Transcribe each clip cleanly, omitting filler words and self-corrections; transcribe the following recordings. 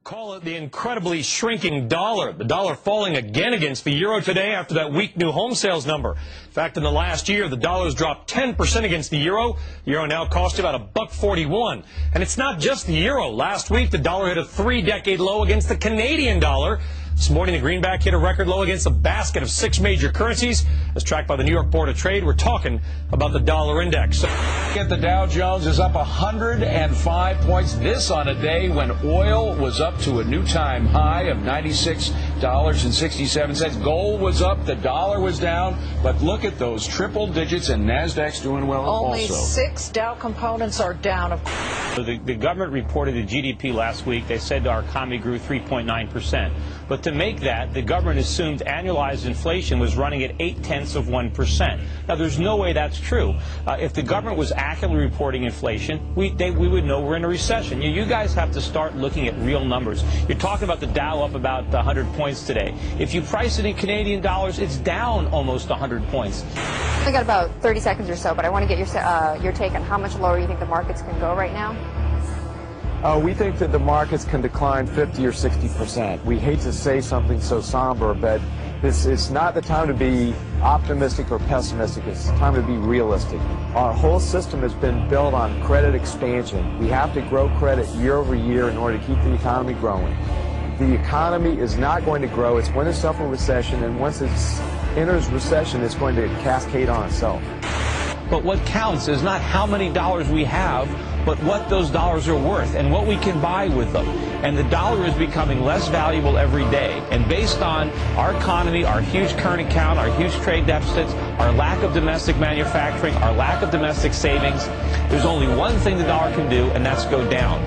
Call it the incredibly shrinking dollar. The dollar falling again against the euro today after that weak new home sales number. In fact, in the last year, the dollar's dropped 10% against the euro. The euro now costs about $1.41. And it's not just the euro. Last week, the dollar hit a three-decade low against the Canadian dollar. This morning, the greenback hit a record low against a basket of 6 major currencies. As tracked by the New York Board of Trade, we're talking about the dollar index. The Dow Jones is up 105 points. This on a day when oil was up to a new time high of $96.67. Gold was up, the dollar was down. But look at those triple digits, and NASDAQ's doing well Only also. 6 Dow components are down. The government reported the GDP last week. They said our economy grew 3.9%. But to make that, the government assumed annualized inflation was running at 0.8%. Now, there's no way that's true. If the government was accurately reporting inflation, we would know we're in a recession. You guys have to start looking at real numbers. You're talking about the Dow up about 100 points today. If you price it in Canadian dollars, it's down almost 100 points. I got about 30 seconds or so, but I want to get your take on how much lower you think the markets can go right now. We think that the markets can decline 50 or 60%. We hate to say something so somber, but it's not the time to be optimistic or pessimistic. It's the time to be realistic. Our whole system has been built on credit expansion. We have to grow credit year over year in order to keep the economy growing. The economy is not going to grow. It's going to suffer recession, and once it enters recession, it's going to cascade on itself. But what counts is not how many dollars we have, but what those dollars are worth and what we can buy with them. And the dollar is becoming less valuable every day. And based on our economy, our huge current account, our huge trade deficits, our lack of domestic manufacturing, our lack of domestic savings, there's only one thing the dollar can do, and that's go down.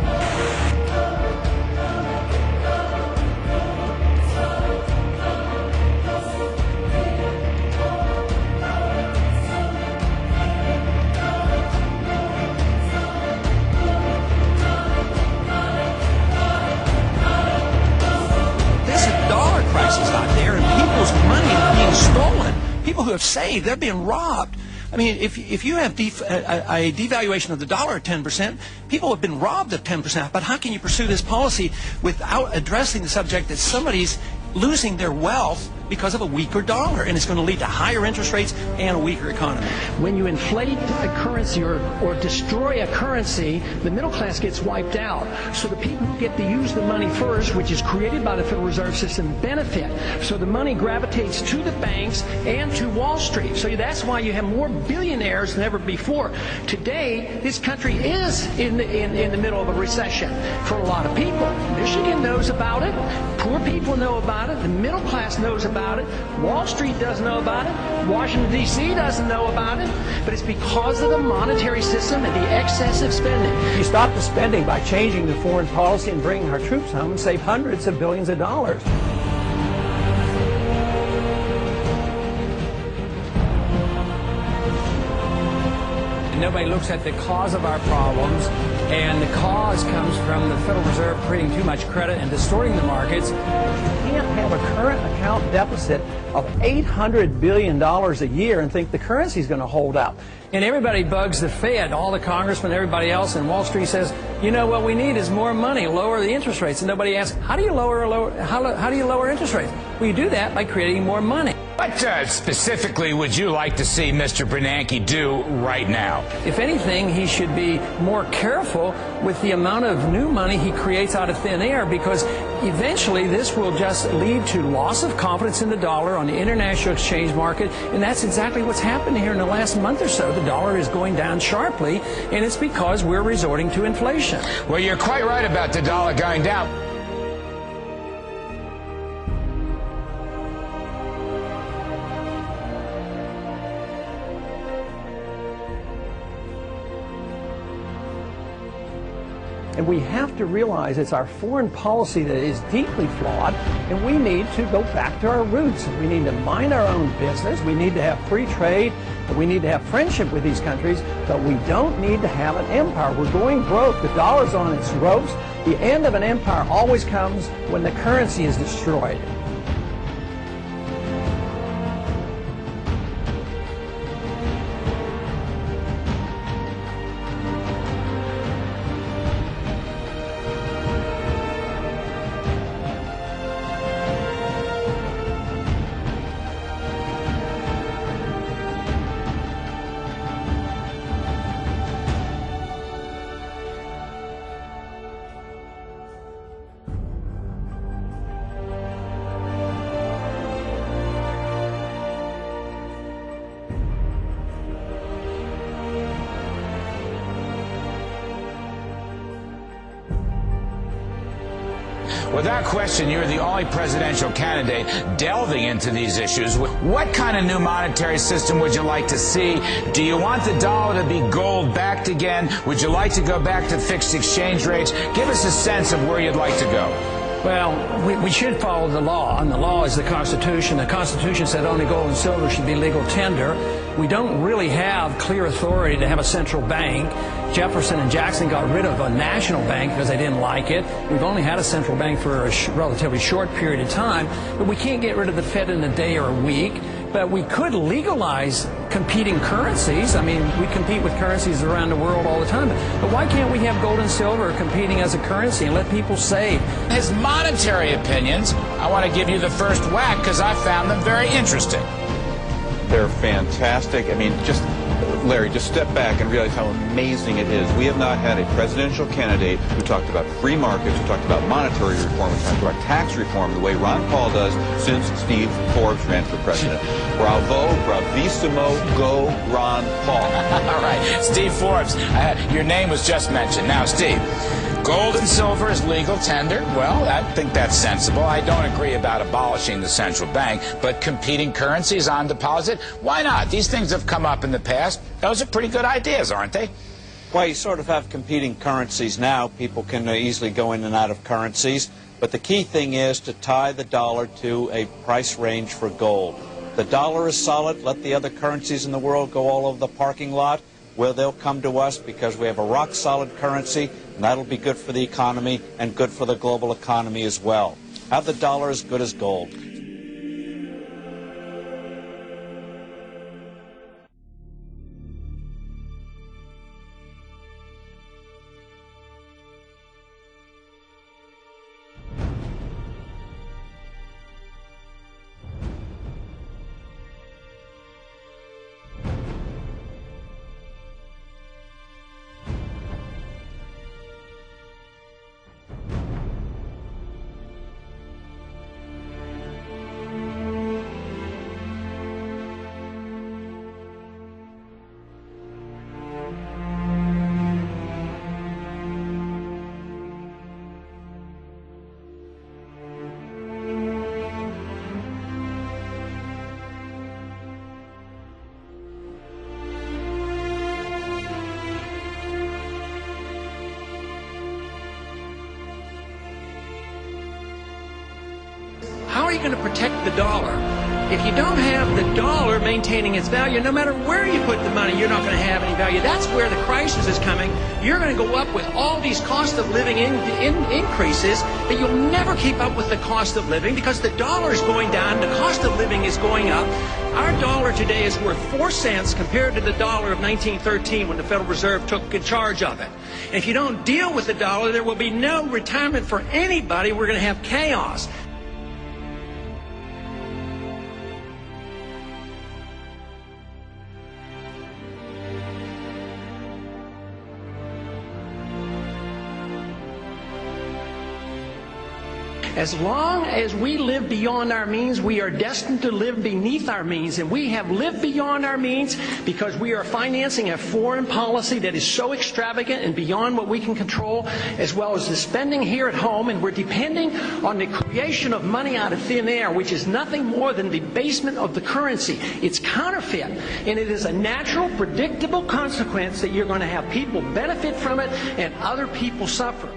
People who have saved, they're being robbed. I mean, if you have a devaluation of the dollar at 10%, people have been robbed of 10%. But how can you pursue this policy without addressing the subject that somebody's losing their wealth because of a weaker dollar, and it's going to lead to higher interest rates and a weaker economy? When you inflate a currency or destroy a currency, the middle class gets wiped out. So the people who get to use the money first, which is created by the Federal Reserve System, benefit. So the money gravitates to the banks and to Wall Street. So that's why you have more billionaires than ever before. Today, this country is in the middle of a recession for a lot of people. Michigan knows about it. Poor people know about it. The middle class knows about it. Wall Street doesn't know about it. Washington, D.C. doesn't know about it. But it's because of the monetary system and the excessive spending. You stop the spending by changing the foreign policy and bringing our troops home and save hundreds of billions of dollars. Nobody looks at the cause of our problems, and the cause comes from the Federal Reserve creating too much credit and distorting the markets. You can't have a current account deficit of $800 billion a year and think the currency is going to hold out. And everybody bugs the Fed, all the congressmen, everybody else, and Wall Street says, you know, what we need is more money, lower the interest rates. And nobody asks, how do you lower interest rates? Well, you do that by creating more money. What specifically would you like to see Mr. Bernanke do right now? If anything, he should be more careful with the amount of new money he creates out of thin air, because eventually this will just lead to loss of confidence in the dollar on the international exchange market, and that's exactly what's happened here in the last month or so. The dollar is going down sharply, and it's because we're resorting to inflation. Well, you're quite right about the dollar going down. And we have to realize it's our foreign policy that is deeply flawed, and we need to go back to our roots. We need to mind our own business. We need to have free trade. We need to have friendship with these countries, but we don't need to have an empire. We're going broke. The dollar's on its ropes. The end of an empire always comes when the currency is destroyed. Without question, you're the only presidential candidate delving into these issues. What kind of new monetary system would you like to see? Do you want the dollar to be gold-backed again? Would you like to go back to fixed exchange rates? Give us a sense of where you'd like to go. Well, we should follow the law, and the law is the Constitution. The Constitution said only gold and silver should be legal tender. We don't really have clear authority to have a central bank. Jefferson and Jackson got rid of a national bank because they didn't like it. We've only had a central bank for a relatively short period of time, but we can't get rid of the Fed in a day or a week. But we could legalize competing currencies. I mean, we compete with currencies around the world all the time. But why can't we have gold and silver competing as a currency and let people save? His monetary opinions, I want to give you the first whack because I found them very interesting. They're fantastic. I mean, Larry, just step back and realize how amazing it is. We have not had a presidential candidate who talked about free markets, who talked about monetary reform, who talked about tax reform the way Ron Paul does since Steve Forbes ran for president. Bravo, bravissimo, go Ron Paul. All right, Steve Forbes, your name was just mentioned. Now, Steve, gold and silver is legal tender. Well, I think that's sensible. I don't agree about abolishing the central bank, but competing currencies on deposit, why not? These things have come up in the past. Those are pretty good ideas, aren't they? Well, you sort of have competing currencies now. People can easily go in and out of currencies. But the key thing is to tie the dollar to a price range for gold. The dollar is solid. Let the other currencies in the world go all over the parking lot. Well, they'll come to us because we have a rock-solid currency, and that'll be good for the economy and good for the global economy as well. Have the dollar as good as gold. How are you going to protect the dollar? If you don't have the dollar maintaining its value, no matter where you put the money, you're not going to have any value. That's where the crisis is coming. You're going to go up with all these cost of living increases, but you'll never keep up with the cost of living because the dollar is going down, the cost of living is going up. Our dollar today is worth 4 cents compared to the dollar of 1913 when the Federal Reserve took charge of it. And if you don't deal with the dollar, there will be no retirement for anybody. We're going to have chaos. As long as we live beyond our means, we are destined to live beneath our means. And we have lived beyond our means because we are financing a foreign policy that is so extravagant and beyond what we can control, as well as the spending here at home. And we're depending on the creation of money out of thin air, which is nothing more than debasement of the currency. It's counterfeit. And it is a natural, predictable consequence that you're going to have people benefit from it and other people suffer.